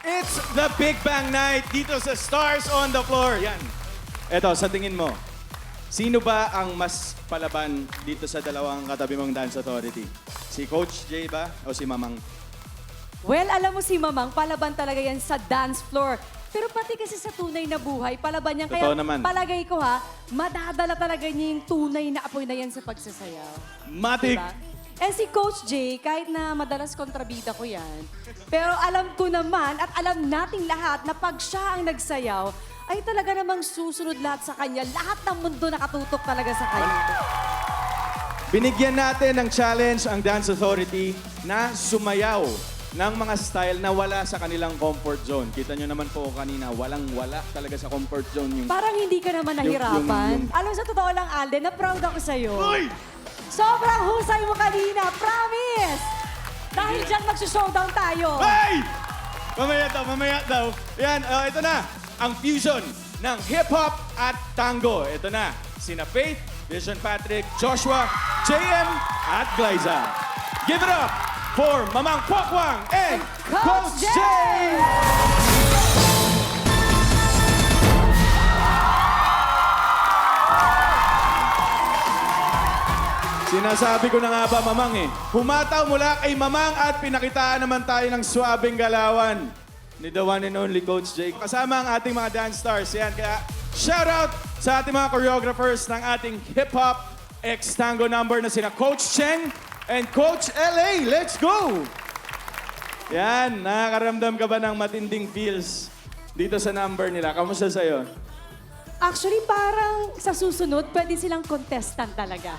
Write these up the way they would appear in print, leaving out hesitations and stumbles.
It's the Big Bang Night dito sa Stars on the Floor. Yan. Eto, sa tingin mo, sino ba ang mas palaban dito sa dalawang katabi mong Dance Authority? Si Coach Jay ba o si Mamang? Well, alam mo si Mamang, palaban talaga yan sa dance floor. Pero pati kasi sa tunay na buhay, palaban yan. Kaya Totoo naman. palagay ko madadala talaga niya yung tunay na apoy na yan sa pagsasayaw. Matik! Diba? Eh si Coach Jay, kahit na madalas kontrabida ko yan, pero alam ko naman at alam nating lahat na pag siya ang nagsayaw, ay talaga namang susunod lahat sa kanya. Lahat ng mundo nakatutok talaga sa kanya. Binigyan natin ng challenge ang Dance Authority na sumayaw ng mga style na wala sa kanilang comfort zone. Kita nyo naman po kanina, walang-wala talaga sa comfort zone yung... Parang hindi ka naman nahirapan. Alam mo, sa totoo lang, Alden, na proud ako sa'yo. Sobrang husay mo kanina, promise! Dahil dyan magsushowdown tayo. Hey! Mamaya daw. Yan, ito na. Ang fusion ng hip-hop at tango. Ito na. Sina Faith, Vision Patrick, Joshua, JM at Glyza. Give it up for Mamang Kwakwang and Coach Jay! Sinasabi ko na nga ba, Mamang humataw mula kay Mamang at pinakitaan naman tayo ng swabing galawan ni the one and only Coach Jay. Kasama ang ating mga dance stars. Yan, kaya shout out sa ating mga choreographers ng ating hip-hop ex-tango number na sina Coach Cheng and Coach LA. Let's go! Yan, nakakaramdam ka ba ng matinding feels dito sa number nila? Kamusta sa'yo? Actually, parang sa susunod, pwede silang contestant talaga.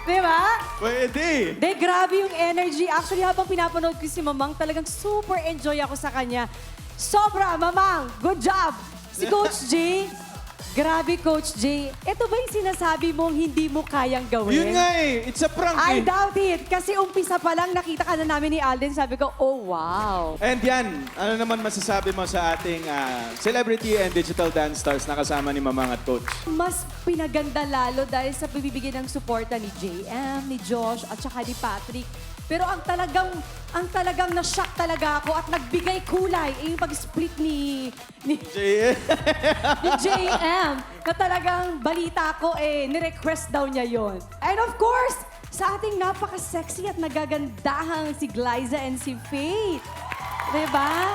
Diba? Pwede! De, grabe yung energy. Actually, habang pinapanood ko si Mamang, talagang super enjoy ako sa kanya. Sobra, Mamang! Good job! Si Coach Jay, grabe Coach Jay. Ito ba yung sinasabi mong hindi mo kayang gawin? Yun nga it's a prank I doubt it. Kasi umpisa pa lang, nakita ka na namin ni Alden. Sabi ko, oh wow. And yan, ano naman masasabi mo sa ating celebrity and digital dance stars na kasama ni Mamang at Coach? Mas pinaganda lalo dahil sa pabibigyan ng suporta ni JM, ni Josh, at saka ni Patrick. Pero ang talagang na-shock talaga ako at nagbigay kulay yung pag-split ni JM na talagang balita ko ni-request daw niya yon. And of course, sa ating napaka-sexy at nagagandahang si Glyza and si Faith. Diba?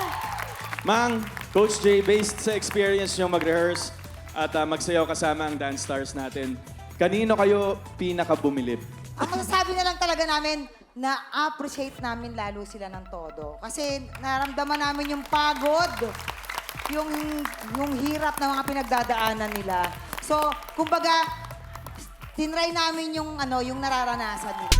Mang, Coach Jay, based sa experience nyo mag-rehearse at magsayaw kasama ang dance stars natin, kanino kayo pinaka-bumilib? Ang masasabi na lang talaga namin, na-appreciate namin lalo sila ng todo. Kasi naramdaman namin yung pagod, yung hirap ng mga pinagdadaanan nila. So, kumbaga, tinry namin yung nararanasan nila.